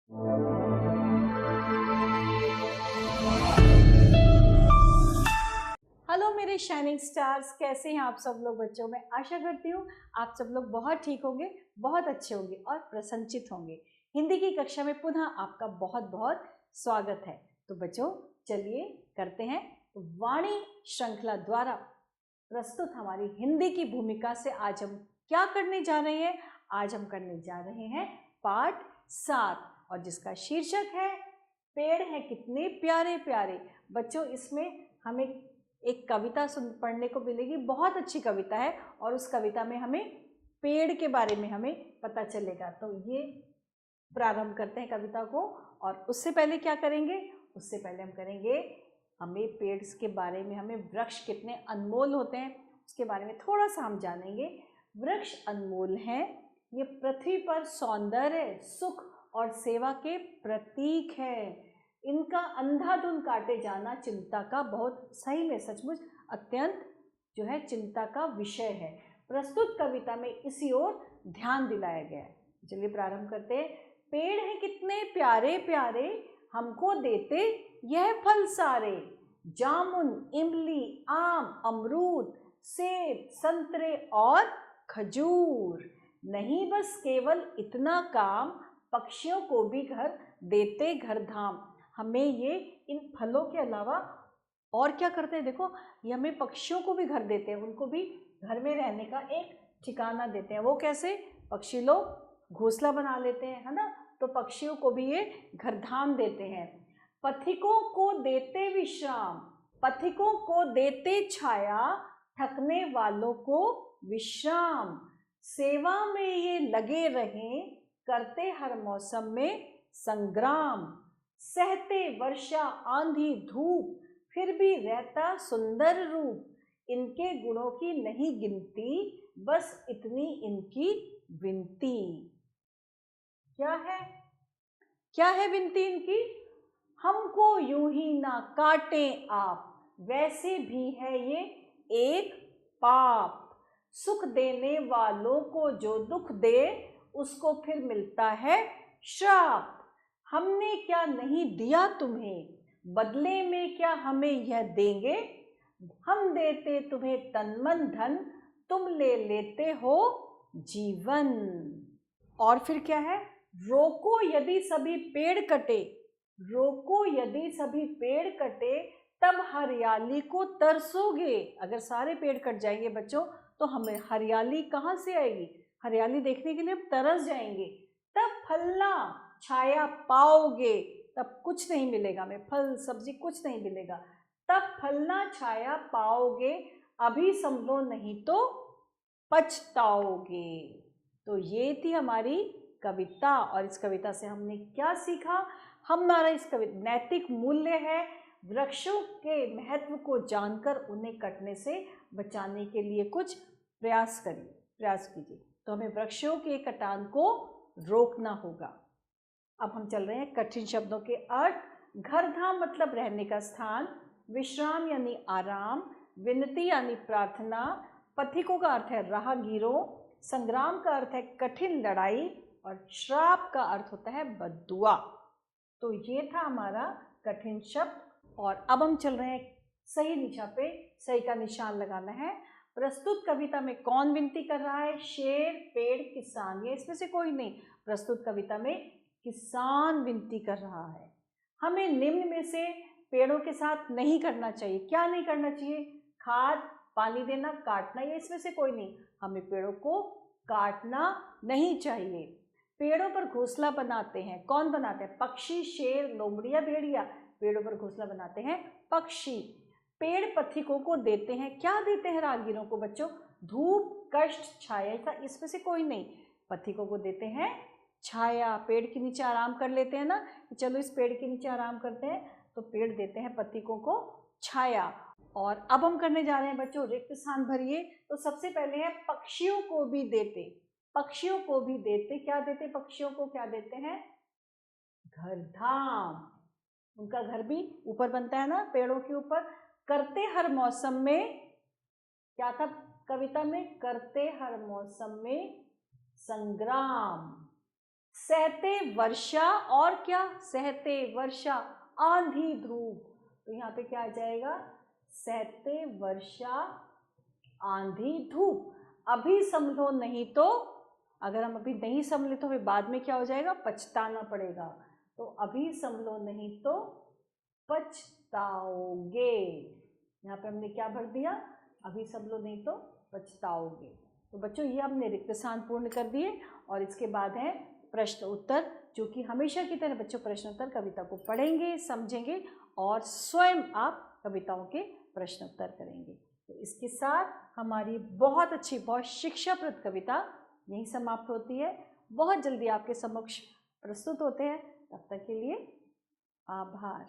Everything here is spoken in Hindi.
हेलो मेरे शाइनिंग स्टार्स, कैसे हैं आप सब लोग बच्चों? मैं आशा करती हूँ आप सब लोग बहुत ठीक होंगे, बहुत अच्छे होंगे और प्रसन्नचित होंगे। हिंदी की कक्षा में पुनः आपका बहुत बहुत स्वागत है। तो बच्चों चलिए करते हैं वाणी श्रृंखला द्वारा प्रस्तुत हमारी हिंदी की भूमिका से आज हम क्या करने जा रहे हैं। आज हम करने जा रहे हैं पाठ 7 और जिसका शीर्षक है पेड़ हैं कितने प्यारे प्यारे। बच्चों इसमें हमें एक कविता पढ़ने को मिलेगी, बहुत अच्छी कविता है और उस कविता में हमें पेड़ के बारे में हमें पता चलेगा। तो ये प्रारंभ करते हैं कविता को। और उससे पहले क्या करेंगे, उससे पहले हम करेंगे हमें पेड़ के बारे में, हमें वृक्ष कितने अनमोल होते हैं उसके बारे में थोड़ा सा हम जानेंगे। वृक्ष अनमोल हैं, ये पृथ्वी पर सौंदर्य, सुख और सेवा के प्रतीक है। इनका अंधाधुंध काटे जाना चिंता का, बहुत सही में सचमुच अत्यंत जो है चिंता का विषय है। प्रस्तुत कविता में इसी ओर ध्यान दिलाया गया है। चलिए प्रारंभ करते हैं। पेड़ हैं कितने प्यारे प्यारे, हमको देते यह फल सारे। जामुन, इमली, आम, अमरूद, सेब, संतरे और खजूर। नहीं बस केवल इतना काम, पक्षियों को भी घर देते घर धाम। हमें ये इन फलों के अलावा और क्या करते हैं, देखो ये हमें पक्षियों को भी घर देते हैं, उनको भी घर में रहने का एक ठिकाना देते हैं। वो कैसे? पक्षी लोग घोंसला बना लेते हैं, है ना, तो पक्षियों को भी ये घरधाम देते हैं। पथिकों को देते विश्राम, पथिकों को देते छाया, थकने वालों को विश्राम। सेवा में ये लगे रहें, करते हर मौसम में संग्राम। सहते वर्षा आंधी धूप, फिर भी रहता सुंदर रूप। इनके गुणों की नहीं गिनती, बस इतनी इनकी विनती। क्या है, क्या है विनती इनकी? हमको यूं ही ना काटें आप, वैसे भी है ये एक पाप। सुख देने वालों को जो दुख दे, उसको फिर मिलता है श्राप। हमने क्या नहीं दिया तुम्हें, बदले में क्या हमें यह देंगे। हम देते तुम्हें तन मन धन, तुम ले लेते हो जीवन। और फिर क्या है? रोको यदि सभी पेड़ कटे, रोको यदि सभी पेड़ कटे, तब हरियाली को तरसोगे। अगर सारे पेड़ कट जाएंगे बच्चों तो हमें हरियाली कहाँ से आएगी? हरियाली देखने के लिए हम तरस जाएंगे। तब फलना छाया पाओगे, तब कुछ नहीं मिलेगा, हमें फल सब्जी कुछ नहीं मिलेगा। तब फलना छाया पाओगे, अभी संभलो नहीं तो पछताओगे। तो ये थी हमारी कविता और इस कविता से हमने क्या सीखा? हमारा इस कविता नैतिक मूल्य है, वृक्षों के महत्व को जानकर उन्हें कटने से बचाने के लिए कुछ प्रयास कीजिए। तो हमें वृक्षों के कटान को रोकना होगा। अब हम चल रहे हैं कठिन शब्दों के अर्थ। घरधाम मतलब रहने का स्थान, विश्राम यानी आराम, विनती यानी प्रार्थना, पथिकों का अर्थ है राहगीरों, संग्राम का अर्थ है कठिन लड़ाई और श्राप का अर्थ होता है बद्दुआ। तो ये था हमारा कठिन शब्द। और अब हम चल रहे हैं सही दिशा पे, सही का निशान लगाना है। प्रस्तुत कविता में कौन विनती कर रहा है? शेर, पेड़, किसान, ये इसमें से कोई नहीं। प्रस्तुत कविता में किसान विनती कर रहा है। हमें निम्न में से पेड़ों के साथ नहीं करना चाहिए। क्या नहीं करना चाहिए? खाद, पानी देना, काटना, ये इसमें से कोई नहीं। हमें पेड़ों को काटना नहीं चाहिए। पेड़ों पर घोंसला बनाते हैं, कौन बनाते हैं? पक्षी, शेर, लोमड़ी या भेड़िया। पेड़ों पर घोंसला बनाते हैं पक्षी। पेड़ पथिकों को देते हैं, क्या देते हैं राहगीरों को बच्चों? धूप, कष्ट, छाया, इसमें से कोई नहीं। पथिकों को देते हैं छाया, पेड़ के नीचे आराम कर लेते हैं ना, चलो इस पेड़ के नीचे आराम करते हैं, तो पेड़ देते हैं पथिकों को छाया। और अब हम करने जा रहे हैं बच्चों रिक्त स्थान भरिए। तो सबसे पहले है पक्षियों को भी देते, पक्षियों को भी देते, क्या देते? पक्षियों को क्या देते हैं? घरधाम। उनका घर भी ऊपर बनता है ना, पेड़ों के ऊपर। करते हर मौसम में, क्या था कविता में? करते हर मौसम में संग्राम। सहते वर्षा और क्या, सहते वर्षा आंधी धूप, तो यहाँ पे क्या आ जाएगा, सहते वर्षा आंधी धूप। अभी संभलो नहीं तो, अगर हम अभी नहीं संभले तो हमें बाद में क्या हो जाएगा, पछताना पड़ेगा। तो अभी संभलो नहीं तो पछताओगे। यहाँ पे हमने क्या भर दिया, अभी संभलो नहीं तो पछताओगे। तो बच्चों ये हमने रिक्त स्थान पूर्ण कर दिए और इसके बाद है प्रश्न उत्तर, जो कि हमेशा की तरह बच्चों प्रश्न उत्तर कविता को पढ़ेंगे, समझेंगे और स्वयं आप कविताओं के प्रश्न उत्तर करेंगे। तो इसके साथ हमारी बहुत अच्छी, बहुत शिक्षाप्रद कविता यहीं समाप्त होती है। बहुत जल्दी आपके समक्ष प्रस्तुत होते हैं, तब तक के लिए आभार।